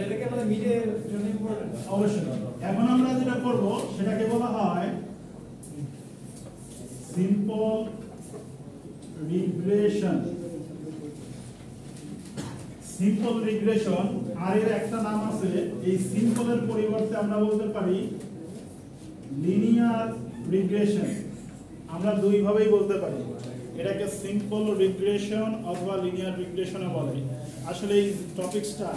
এটাকে আমাদের মিডের জন্য ইম্পর্টেন্ট অবশ্যই। এখন আমরা যেটা করব সেটাকে বলা হয় সিম্পল রিগ্রেশন। সিম্পল রিগ্রেশন আর এর একটা নাম আছে, এই সিম্পলের পরিবর্তে আমরা বলতে পারি লিনিয়ার রিগ্রেশন। আমরা দুই ভাবেই বলতে পারি, এটাকে সিম্পল রিগ্রেশন অথবা লিনিয়ার রিগ্রেশনও বলে। আসলে এই টপিকসটা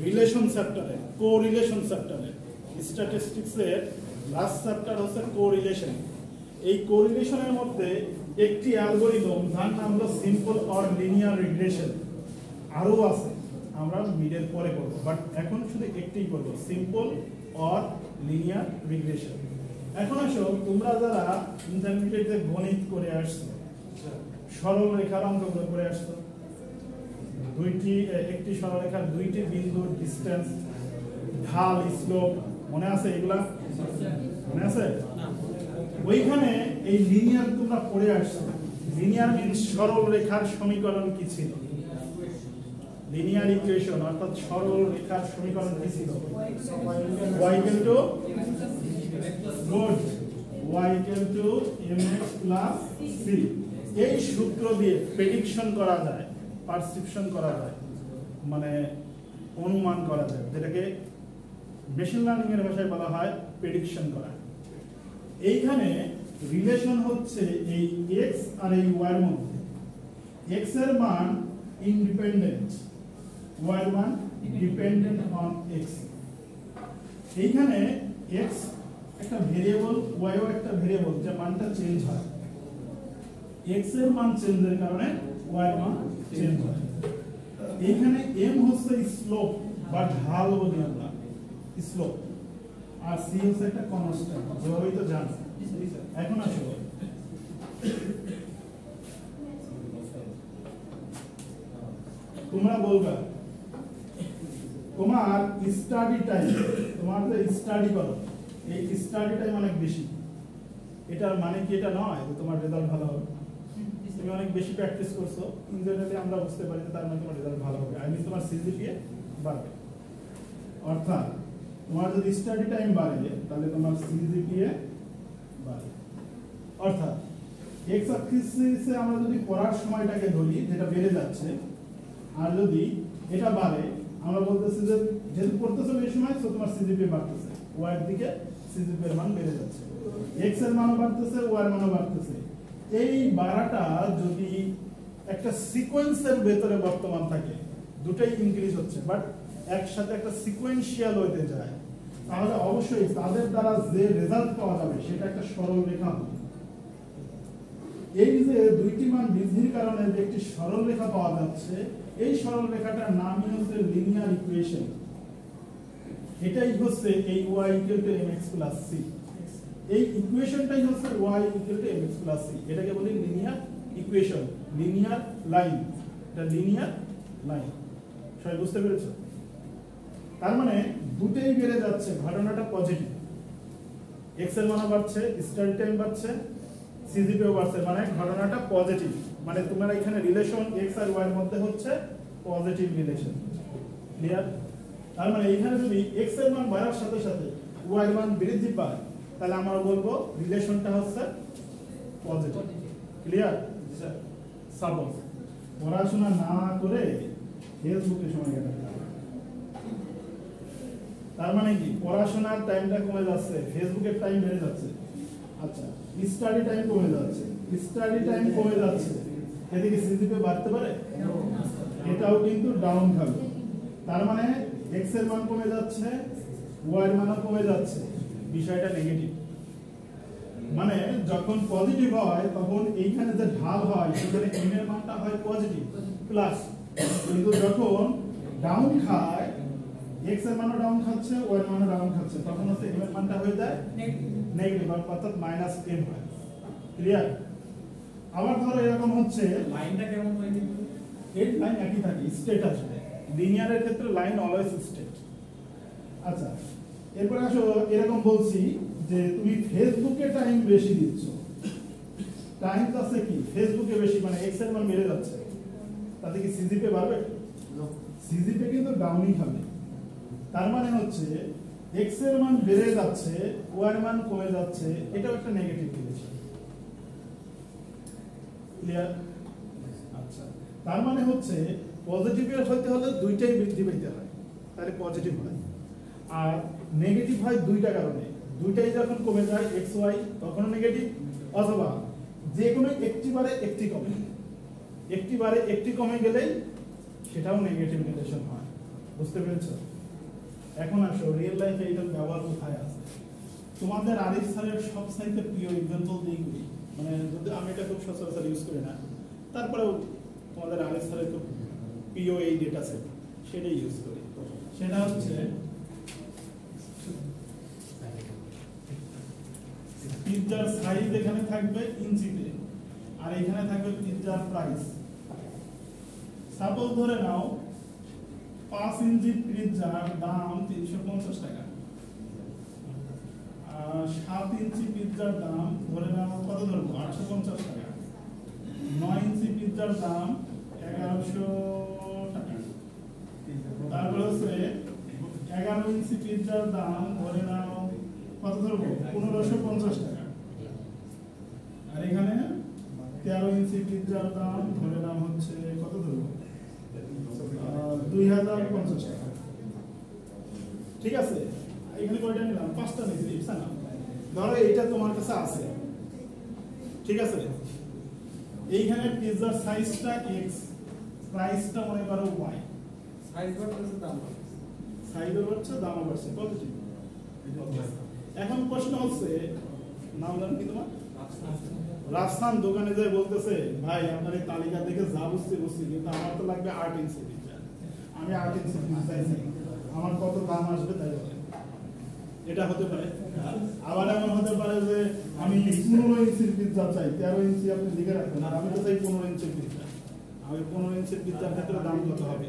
রিলেশন চ্যাপ্টারে, কোরিলেশন চ্যাপ্টারে, স্ট্যাটিস্টিক্সের লাস্ট চ্যাপ্টার হচ্ছে কোরিলেশন। এই কোরিলেশনের মধ্যে একটি অ্যালগরিদম যার নাম হলো সিম্পল অর লিনিয়ার রিগ্রেশন। আরও আছে, আমরা মিডের পরে করব, বাট এখন শুধু একটিই করব, সিম্পল অর লিনিয়ার রিগ্রেশন। এখন আসো, তোমরা যারা ইন্টারমিডিয়েটে গণিত করে আসছো, সরল রেখার অঙ্কগুলো করে আসছো, একটি সরলরেখার দুইটি বিন্দুর ডিসটেন্স, ঢাল, স্লোপ, মনে আছে এগুলা? মনে আছে? ওইখানে এই লিনিয়ার তোমরা পড়ে আসছো। লিনিয়ার মিন্স সরল রেখার সমীকরণ কি ছিল? লিনিয়ার ইকুয়েশন অর্থাৎ সরল রেখার সমীকরণ কি ছিল? y equal to y equal to mx plus c। এই সূত্র দিয়ে প্রেডিকশন করা যায়, পারসেপশন করা যায়, মানে অনুমান করা যায়, যেটাকে মেশিন লার্নিং এর ভাষায় বলা হয় প্রেডিকশন করা। এইখানে রিলেশন হচ্ছে এই x আর এই y এর মধ্যে। x এর মান ইন্ডিপেন্ডেন্ট, y এর মান ডিপেন্ডেন্ট অন x। এইখানে x একটা ভেরিয়েবল, y ও একটা ভেরিয়েবল, যে মানটা চেঞ্জ হয়। x এর মান চেঞ্জের কারণে y এর মান চেঞ্জ হয়। এইখানে m হচ্ছে স্লোপ বা ঢাল বলি আমরা, স্লোপ, আর c হচ্ছে একটা কনস্ট্যান্ট, যেভাবেই তো জানো। এখন আসো, তোমরা বলবা তোমার স্টাডি টাইম, তোমার যে স্টাডি করো, এই স্টাডি টাইম অনেক বেশি। এটার মানে কি এটা নয় যে তোমার রেজাল্ট ভালো হবে? তুমি অনেক বেশি প্র্যাকটিস করছো, ইন জেনারেলি আমরা বুঝতে পারি যে তার মানে তোমার রেজাল্ট ভালো হবে, আই মিন তোমার সিজিপিএ বাড়বে। অর্থাৎ তোমার যদি স্টাডি টাইম বাড়ে তাহলে তোমার সিজিপিএ বাড়ে। অর্থাৎ এক্স অ্যাক্সিসে আমরা যদি পড়ার সময়টাকে ধরি, যেটা বেড়ে যাচ্ছে, আর যদি এটা বাড়ে, আমরা বলতেছি যে যেহেতু পড়তেছো এই সময়, তো তোমার সিজিপিএ বাড়তেছে, ওয়াই এর দিকে সিজিপিএ এর মান বেড়ে যাচ্ছে, এক্স এর মানও বাড়তেছে, ওয়াই এর মানও বাড়তেছে। এই বাড়াটা যদি একটা সিকোয়েন্সের ভেতরে বর্তমান থাকে, দুটাই ইনক্রিজ হচ্ছে, বাট একসাথে একটা সিকোয়েন্সিয়াল হইতে যায়, তাহলে অবশ্যই তাদের দ্বারা যে রেজাল্ট পাওয়া যাবে সেটা একটা সরল রেখা হবে। এই যে দুইটি মান বৃদ্ধির কারণে যে একটি সরল রেখা পাওয়া যাচ্ছে, এই সরল রেখাটার নামই হচ্ছে লিনিয়ার ইকুয়েশন। এটাই হচ্ছে এই y equal to mx plus c। এই ইকুয়েশনটাই হচ্ছে y equal to mx plus c। এটাকে বলি লিনিয়ার ইকুয়েশন, লিনিয়ার লাইন। এটা লিনিয়ার লাইন, সবাই বুঝতে পেরেছো? তার মানে দুটেই বেড়ে যাচ্ছে, ঘটনাটা পজিটিভ। x এর মান বাড়ছে, স্টাডি টাইম বাড়ছে, সিজিপিও বাড়ছে, মানে ঘটনাটা পজিটিভ। মানে তোমার এখানে রিলেশন x আর y এর মধ্যে হচ্ছে পজিটিভ রিলেশন। ক্লিয়ার? তার মানে এখানে যদি x এর মান বাড়ার সাথে সাথে y এর মান বৃদ্ধি পায়, তাহলে আমরা বলবো রিলেশনটা হচ্ছে পজিটিভ। ক্লিয়ার? সাপোজ পড়াশোনা না করে ফেসবুকে সময় কাটাতে, তার মানে কি পড়াশোনার টাইমটা কমে যাচ্ছে, ফেসবুকের টাইম বেড়ে যাচ্ছে। আচ্ছা, স্টাডি টাইম কমে যাচ্ছে, স্টাডি টাইম কমে যাচ্ছে, এদিকে সিজিপিএ বাড়তে পারে? এটাও কিন্তু ডাউন খাবে। তার মানে এক্স এর মান কমে যাচ্ছে, ওয়াই এর মানও কমে যাচ্ছে, বিষয়টা নেগেটিভ। মানে যখন পজিটিভ হয় তখন এইখানে যে ঢাল হয় সেখানে এম এর মানটা হয় পজিটিভ প্লাস, কিন্তু যখন ডাউন খায়, এক্স এর মানও ডাউন খাচ্ছে, ওয়াই এর মানও ডাউন খাচ্ছে, তখন হচ্ছে এম এর মানটা হয়ে যায় নেগেটিভ, অর্থাৎ মাইনাস এম হয়। ক্লিয়ার? আবার ধরো এরকম হচ্ছে, লাইনটা কেমন হয়? এই লাইন একই থাকে, স্ট্রেট আসবে। লিনিয়ারের ক্ষেত্রে লাইন অলওয়েজ স্ট্রেট। আচ্ছা, এরপর আসো, এরকম বলছি যে তুমি ফেসবুকে টাইম বেশি দিচ্ছ, টাইম আছে কি ফেসবুকে বেশি, মানে এক্স এর মান বেড়ে যাচ্ছে, তাতে কি সিজিপিএ বাড়বে? সিজিপিএ কিন্তু ডাউনই খাবে। তার মানে হচ্ছে x এর মান বেড়ে যাচ্ছে, y এর মান কমে যাচ্ছে, এটাও একটা নেগেটিভ রিলেশন। ক্লিয়ার? আচ্ছা, তার মানে হচ্ছে পজিটিভের হইতে হলে দুইটাই বৃদ্ধি পেতে হয়, তাহলে পজিটিভ হয়। আর নেগেটিভ হয় দুইটা কারণে, দুইটাই যখন কমে যায় এক্স ওয়াই তখনও নেগেটিভ, অথবা যে কোনো একটি বারে একটি কমে, একটি বারে একটি কমে গেলেই সেটাও নেগেটিভ রিলেশন হয়। বুঝতে পেরেছো? এখন আসো রিয়েল লাইফে এটার ব্যবহার কোথায় আছে। তোমাদের আরিফ স্যারের সব সাইতে প্রিয় এক্সাম্পল দিই করি, মানে যদি আমি এটা খুব সচরাচর ইউজ করি না, তারপরেও তোমাদের আরিফ স্যারের খুব প্রিয় এই ডেটা সেট, সেটাই ইউজ করি। সেটা হচ্ছে পিৎজার সাইজ এখানে থাকবে ইঞ্চিতে, আর এখানে থাকবে পিৎজার প্রাইস। সাপোজ ধরে নাও 5 ইঞ্চি পিৎজার দাম 350 টাকা, আর 7 ইঞ্চি পিৎজার দাম ধরে নাও কত ধরবো 850 টাকা, 9 ইঞ্চি পিৎজার দাম 1100 টাকা, তারপরে হচ্ছে 11 ইঞ্চি পিৎজার দাম ধরে নাও কত ধরবো 1550 টাকা, আর এখানে 13 ইঞ্চি পিৎজার দাম ধরে নাও হচ্ছে কত ধরবো 2050 টাকা। ঠিক আছে, এখানে কয়টা নিলাম? 5টা নিয়েছি, ইটস না। ধরো এইটা তোমার কাছে আছে, ঠিক আছে, এইখানে পিৎজার সাইজটা x, প্রাইসটা মনে করো y, সাইজ বাড়ছে দাম সাইজও বাড়ছে দামও বাড়ছে, পজিটিভ। এখন প্রশ্ন হচ্ছে, নাম জানো কি তোমার? রাজস্থান। দোকানে যায় বলতেছে ভাই আপনার এই তালিকা দেখে যা বুঝতে বুঝছি, কিন্তু আমার তো লাগবে 8 ইঞ্চি পিৎজা, আমি 8 ইঞ্চি পিৎজা চাইছি, আমার কত দাম আসবে তাই বলেন। এটা হতে পারে। আবার এমন হতে পারে যে আমি 15 ইঞ্চির পিৎজা চাই, 13 ইঞ্চি আপনি লিখে রাখবেন, আর আমি তো চাই 15 ইঞ্চির পিৎজা। আমি 15 ইঞ্চির পিৎজার ক্ষেত্রে দাম কত হবে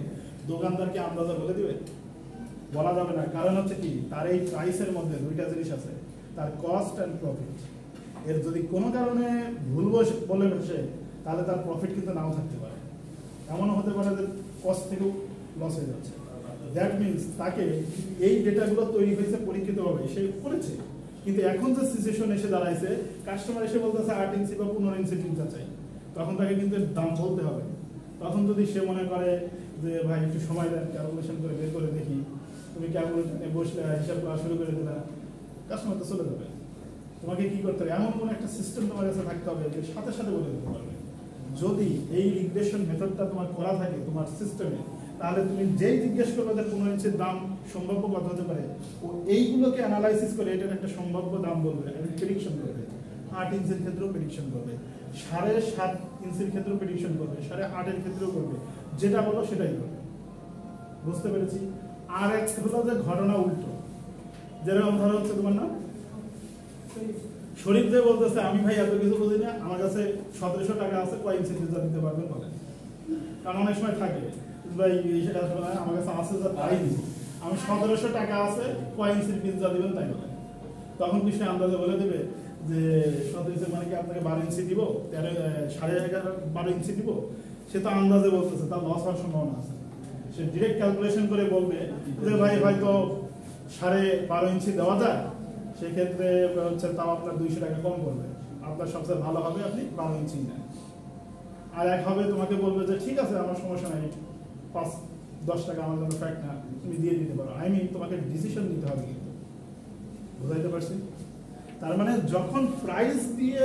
দোকানদার কি আন্দাজে বলে দিবে? বলা যাবে না। কারণ হচ্ছে কি, তার এই প্রাইসের মধ্যে দুইটা জিনিস আছে, তার কস্ট অ্যান্ড প্রফিট। এর যদি কোনো কারণে ভুল বলে বসে, তাহলে তার প্রফিট কিন্তু নাও থাকতে পারে। এমনও হতে পারে যে কস্ট থেকেও লস হয়ে যাচ্ছে। দ্যাট মিনস তাকে এই ডেটাগুলো তৈরি হয়েছে পরীক্ষিতভাবে, সে করেছে, কিন্তু এখন যে সিচুয়েশন এসে দাঁড়াইছে, কাস্টমার এসে বলতেছে 8 ইঞ্চি বা 15 ইঞ্চি পিৎজা চাই, তখন তাকে কিন্তু দাম বলতে হবে। তখন যদি সে মনে করে যে ভাই একটু সময় দেন, ক্যালকুলেশন করে বের করে দেখি, তুমি ক্যালকুলেশনে বসলে হিসাব করা শুরু করে দিলা, কাস্টমার তো চলে যাবে। তোমাকে কি করতে হবে, এমন কোনো একটা সিস্টেম তোমার কাছে থাকতে হবে যে সাথে সাথে বলে দিতে পারবে। যদি এই রিগ্রেশন মেথডটা তোমার করা থাকে তোমার সিস্টেমে, তাহলে তুমি যেই জিজ্ঞেস করবে যে 15 ইঞ্চির দাম সম্ভাব্য কত হতে পারে, ও এইগুলোকে অ্যানালাইসিস করে এটার একটা সম্ভাব্য দাম বলবে, একটা প্রেডিকশন করবে। 8 ইঞ্চির ক্ষেত্রেও প্রেডিকশন করবে, 7.5 ইঞ্চির ক্ষেত্রেও প্রেডিকশন করবে, 8.5 এর ক্ষেত্রেও করবে, যেটা বলো সেটাই করবে। বুঝতে পেরেছি? আর এক হলো যে ঘটনা উল্টো, যেরকম ধরো হচ্ছে তোমার নাম শরীফ যে বলতেছে আমি ভাই এত কিছু বুঝি না, আমার কাছে 1700 টাকা আছে, কয় ইঞ্চি পিৎজা দিতে পারবেন বলেন। কারণ অনেক সময় থাকে ভাই আমার কাছে আছে যা তাই দিই, আমি 1700 টাকা আছে, কয় ইঞ্চির পিৎজা দিবেন তাই বলেন। তখন কি সে আন্দাজে বলে দেবে যে 17 মানে কি আপনাকে 12 ইঞ্চি দিব, 12.5 ইঞ্চি দিব? সে তো আন্দাজে বলতেছে, তার লস হওয়ার সম্ভাবনা আছে। সে ডিরেক্ট ক্যালকুলেশন করে বলবে যে ভাই হয়তো 12.5 ইঞ্চি দেওয়া যায়, সেক্ষেত্রে হচ্ছে তাও আপনার 200 টাকা কম করবে, আপনার সবচেয়ে ভালো হবে আপনি 12 ইঞ্চি নেন। আর এক হবে তোমাকে বলবে যে ঠিক আছে আমার সমস্যা নাই, 5-10 টাকা আমার জন্য ফ্যাক্ট না, তুমি দিয়ে দিতে পারো। তোমাকে ডিসিশন নিতে হবে, কিন্তু বুঝাইতে পারছি? তার মানে যখন প্রাইস দিয়ে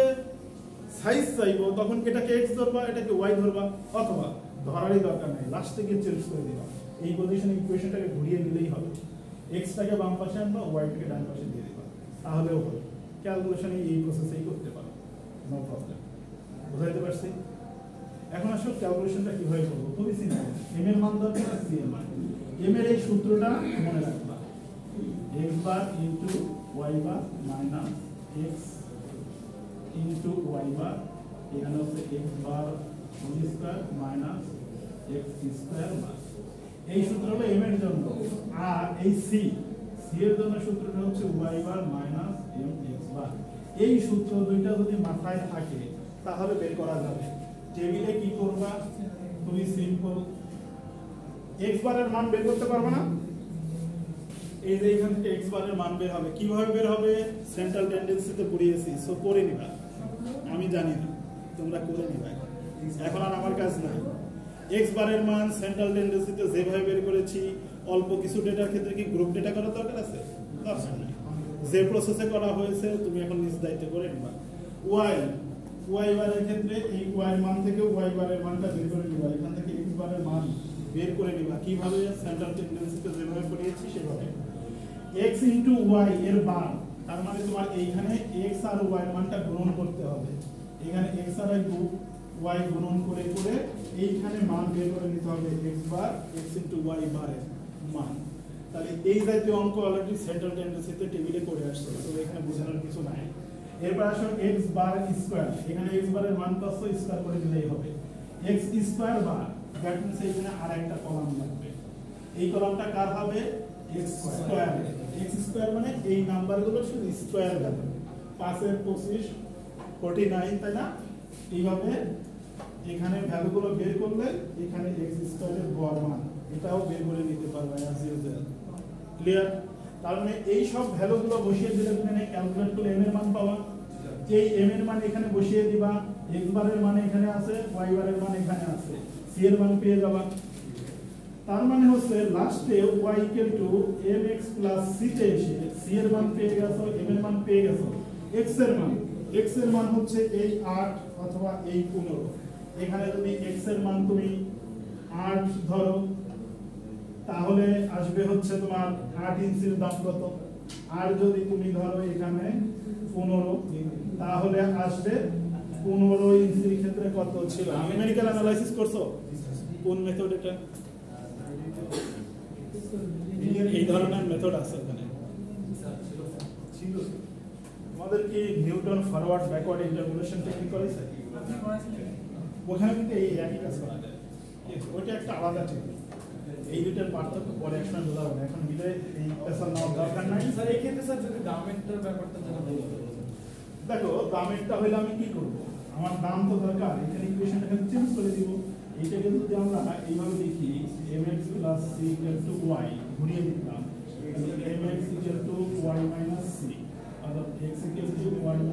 সাইজ চাইবো, তখন এটাকে এক্স ধরবা, এটাকে ওয়াই ধরবা, অথবা ধরারই দরকার নেই, লাস্টে গিয়ে চেঞ্জ করে দিবা। এই পজিশনে ইকুয়েশনটাকে ঘুরিয়ে নিলেই হবে, এক্সটাকে বাম পাশে আনবা, ওয়াইটাকে ডান পাশে দিয়ে দিবা, তাহলেও হবে। ক্যালকুলেশনে এই প্রসেসেই করতে পারো, নো প্রবলেম। বুঝাইতে পারছি? এখন আসলে ক্যালকুলেশনটা কিভাবে করবো? খুবই সিম্পল। এম এর মান দরকার, সি এর মান। এম এর এই সূত্রটা মনে রাখবা, x bar into y bar minus x into y bar, এখানে হচ্ছে x bar whole square minus x square bar. এই সূত্র হলো এম এর জন্য। আর এই সি এর জন্য সূত্রটা হচ্ছে Y bar minus M x bar. এই সূত্র দুইটা যদি মাথায় থাকে তাহলে বের করা যাবে। টেবিলে কি করবা? খুবই সিম্পল, এক্স বারের মান বের করতে পারবে না? এই যে এখান থেকে x বারের মান বের হবে, কিভাবে বের হবে? সেন্ট্রাল টেন্ডেন্সিতে পড়িয়েছি, সো করে নিবা, আমি জানি না, তোমরা করে নিবা। এখন আর আমার কাজ নাই। x বারের মান সেন্ট্রাল টেন্ডেন্সিতে যেভাবে বের করেছি, অল্প কিছু ডেটার ক্ষেত্রে কি গ্রুপ ডেটা করার দরকার আছে? দরকার নেই। যে প্রসেসে করা হয়েছে তুমি এখন নিজ দায়িত্ব করে নিবা। y বারের ক্ষেত্রে এই y মান থেকে y বারের মানটা বের করে নিবা, এখান থেকে x বারের মান বের করে নিবা। কিভাবে? সেন্ট্রাল টেন্ডেন্সিতে যেভাবে পড়িয়েছি সেভাবে। x ইনটু y এর মান, তার মানে তোমার এইখানে x আর y এর মানটা গুণন করতে হবে। এখানে x আর y গুণন করে করে এইখানে মান বের করে নিতে হবে, x বার x ইনটু y বারের মান। তাহলে এই জাতীয় অঙ্ক অলরেডি সেন্ট্রাল টেন্ডেন্সিতে টেবিলে করে আসছে, তো এখানে বোঝানোর কিছু নাই। এরপর আসো x বার স্কয়ার, এখানে x বারের মান কত স্কয়ার করে দিলেই হবে, x square bar, that means এখানে আর একটা কলাম লাগবে। এই কলামটা কার হবে? x square. x স্কয়ার মানে এই নাম্বারগুলো শুধু স্কয়ার হবে, 5 এর 25 49, তাই না? এইভাবে এখানে ভ্যালুগুলো বের করলে এখানে x স্কয়ারের গড় মান এটাও বের করে নিতে পারবে অ্যাজ ইউজুয়াল। ক্লিয়ার? তার মানে এই সব ভ্যালুগুলো বসিয়ে দিলে তুমি ক্যালকুলেট করলে m এর মান পাবা। এই m এর মান এখানে বসিয়ে দিবা, x বারের মান এখানে আছে, y বারের মান এখানে আছে, c এর মান পেয়ে যাবা। তার মানে হচ্ছে লাস্টে y mx c তে এসে c এর মান পেয়ে গেছো, m এর মান পেয়ে গেছো, x এর মান হচ্ছে এই 8 অথবা এই 15। এখানে যদি x এর মান তুমি 8 ধরো, তাহলে আসবে হচ্ছে তোমার 8 ইঞ্চির দাম কত? আর যদি তুমি ধরো এখানে 15, তাহলে আসবে 15 ইঞ্চির ক্ষেত্রে কত ছিল? নিউমেরিক্যাল অ্যানালাইসিস করছো? কোন মেথড এটা? এই ধরনের মেথড আছে ওখানে ছিল। আমাদের কি Newton forward backward interpolation technique করেছে? ওখানে কিন্তু এই একই কাজ করা যায়, ওইটা একটা আলাদা টেকনিক। এই দুটার পার্থক্য পরে একসময় বোঝা হবে, এখন মিলে এই পেশাল নেওয়ার দরকার নাই। স্যার এই ক্ষেত্রে স্যার যদি দামেরটার ব্যাপারটা জানা বলতে, দেখো দামেরটা হইলে আমি কি করব? আমার দাম তো দরকার, এখানে ইকুয়েশনটাকে চেঞ্জ করে দিব। এইটাকে যদি আমরা এইভাবে লিখি mx c y, ঘুরিয়ে দিতাম mx y c, অর্থাৎ x y c divided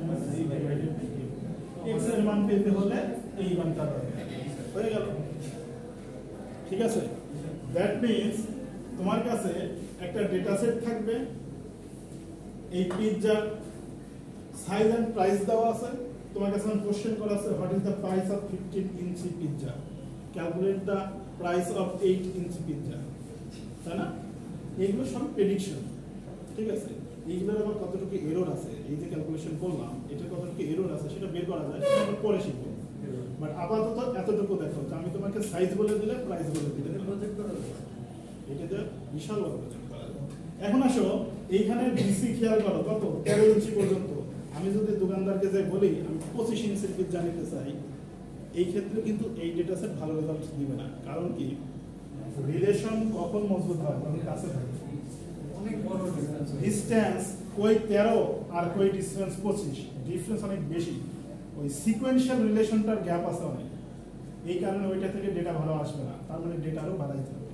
by x এর মান পেতে হলে এই মানটা দরকার, হয়ে গেল। ঠিক আছে? দ্যাট মিন্স তোমার কাছে একটা ডেটা সেট থাকবে, এই পিৎজার সাইজ এন্ড প্রাইস দেওয়া আছে, তোমার কাছে কোশ্চেন করা আছে what is the price of 15 inch pizza, calculate the price of 8 inch pizza, তাই না? এইগুলো সব প্রেডিকশন। ঠিক আছে? এইগুলোর আবার কতটুকু এরর আছে, এই যে ক্যালকুলেশন করলাম এটা কতটুকু এরর আছে সেটা বের করা যায়, সেটা আমরা পরে শিখবো। বাট আপাতত এতটুকু দেখো, আমি তোমাকে সাইজ বলে দিলে, প্রাইস বলে দিলে, প্রজেক্ট করা এটাতে বিশাল বড় প্রজেক্ট করা যায়। এখন আসো এইখানে বিসি খেয়াল করো কত 13 ইঞ্চি পর্যন্ত। আমি যদি দোকানদারকে যাই বলি আমি 25 ইঞ্চির পিৎজা নিতে চাই, এই ক্ষেত্রে কিন্তু এই ডেটা সেট ভালো রেজাল্ট দিবে না। কারণ কি? রিলেশন কখন মজবুত হয়? যখন কাছে থাকে। অনেক বড় ডিসটেন্স কই 13 আর কই ডিসটেন্স 25, ডিফারেন্স অনেক বেশি। ওই সিকোয়েন্সিয়াল রিলেশনটার গ্যাপ আছে অনেক, এই কারণে ওইটা থেকে ডেটা ভালো আসবে না। তার মানে ডেটা আরও বাড়াইতে হবে।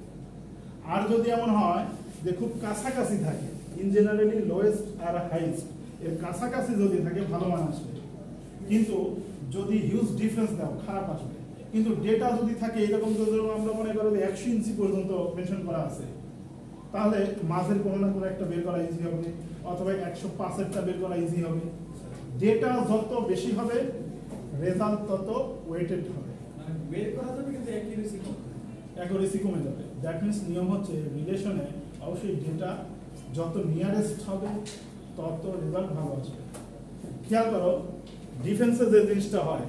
আর যদি এমন হয় যে খুব কাছাকাছি থাকে, ইন জেনারেলি লোয়েস্ট আর হাইয়েস্ট এর কাছাকাছি যদি থাকে ভালো মান আসবে, কিন্তু যদি হিউজ ডিফারেন্স দাও খারাপ আসবে। কিন্তু ডেটা যদি থাকে এরকম, আমরা মনে করি 100 ইঞ্চি পর্যন্ত মেনশন করা আছে, তাহলে মাঝের কোনো না কোনো একটা বের করা ইজি হবে, অথবা 105-এরটা বের করা ইজি হবে। ডেটা যত বেশি হবে রেজাল্ট তত ওয়েটেড হবে, মানে বের করা যাবে কিন্তু অ্যাকুরেসি কমে যাবে। দ্যাট মিন্স নিয়ম হচ্ছে রিলেশনে অবশ্যই ডেটা যত নিয়ারেস্ট হবে তত রেজাল্ট ভালো আসবে। খেয়াল করো ডিফেন্সে যে জিনিসটা হয়,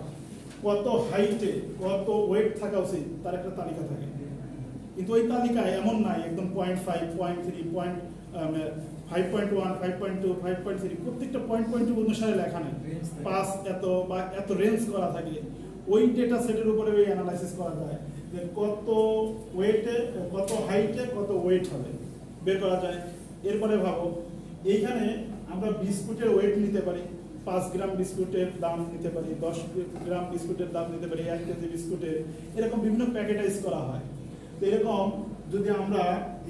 কত হাইটে কত ওয়েট থাকা উচিত তার একটা তালিকা থাকে, কিন্তু ওই তালিকায় এমন নাই একদম 0.5, 0.3, 5.1, 5.2, 5.3 প্রত্যেকটা 0.2 অনুসারে লেখা নেই, 5 এত বা এত রেঞ্জ করা থাকে। ওই ডেটা সেটের উপরে ওই অ্যানালাইসিস করা যায় যে কত ওয়েটে, কত হাইটে কত ওয়েট হবে বের করা যায়। এরপরে ভাবো এইখানে আমরা বিস্কুটের ওয়েট নিতে পারি, 5 গ্রাম বিস্কুটের দাম নিতে পারি, 10 গ্রাম বিস্কুটের দাম নিতে পারি, 1 কেজি বিস্কুটের, এরকম বিভিন্ন প্যাকেটাইজ করা হয়। তো এরকম যদি আমরা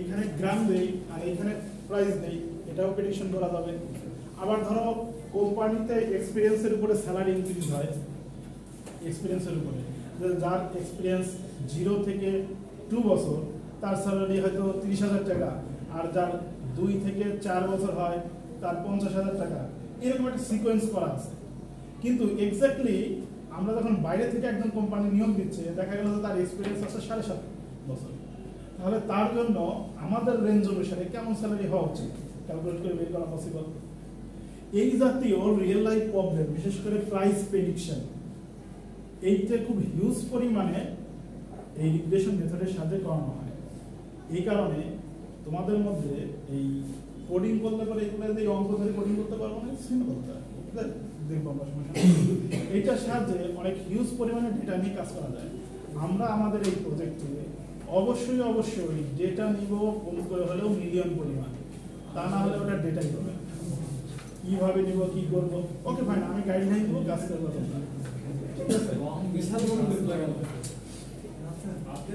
এখানে গ্রাম দেই আর এখানে প্রাইস দেই, এটাও প্রেডিকশন করা যাবে। আবার ধরো কোম্পানিতে এক্সপিরিয়েন্সের উপরে স্যালারি ইনক্রিজ হয়, এক্সপিরিয়েন্সের উপরে, যার এক্সপিরিয়েন্স 0 থেকে 2 বছর তার স্যালারি হয়তো 30,000 টাকা, আর যার 2 থেকে 4 বছর হয় তার 50,000 টাকা, এরকম একটা সিকোয়েন্স করা আছে। কিন্তু এক্স্যাক্টলি আমরা যখন বাইরে থেকে একজন কোম্পানি নিয়োগ দিচ্ছে, দেখা গেল যে তার এক্সপিরিয়েন্স আছে 7.5 বছর, তাহলে তার জন্য আমাদের রেঞ্জ অনুসারে কেমন স্যালারি হওয়া উচিত ক্যালকুলেট করে বের করা পসিবল। এই জাতীয় রিয়েল লাইফ প্রবলেম, বিশেষ করে প্রাইস প্রেডিকশন, এইটা খুব হিউজ পরিমাণে এই রিগ্রেশন মেথডের সাথে করানো হয়। এই কারণে তোমাদের মধ্যে এই কোডিং করলে পরে এগুলো এই অঙ্ক ধরে কোডিং করতে পারবো না, সিম্পল দেখবো আমরা সমস্যা। এইটার সাহায্যে অনেক হিউজ পরিমাণে ডেটা নিয়ে কাজ করা যায়। আমরা আমাদের এই প্রজেক্টে অবশ্যই ডেটা নিব, কম করে হলেও মিলিয়ন পরিমাণ, তা না হলে ওটা ডেটাই হবে। কিভাবে নিব, কি করবো, ওকে ফাইন, আমি গাইডলাইন দেবো, কাজ করবো তোমরা, ঠিক আছে? বিশাল বড় দেখতে লাগে। আপনি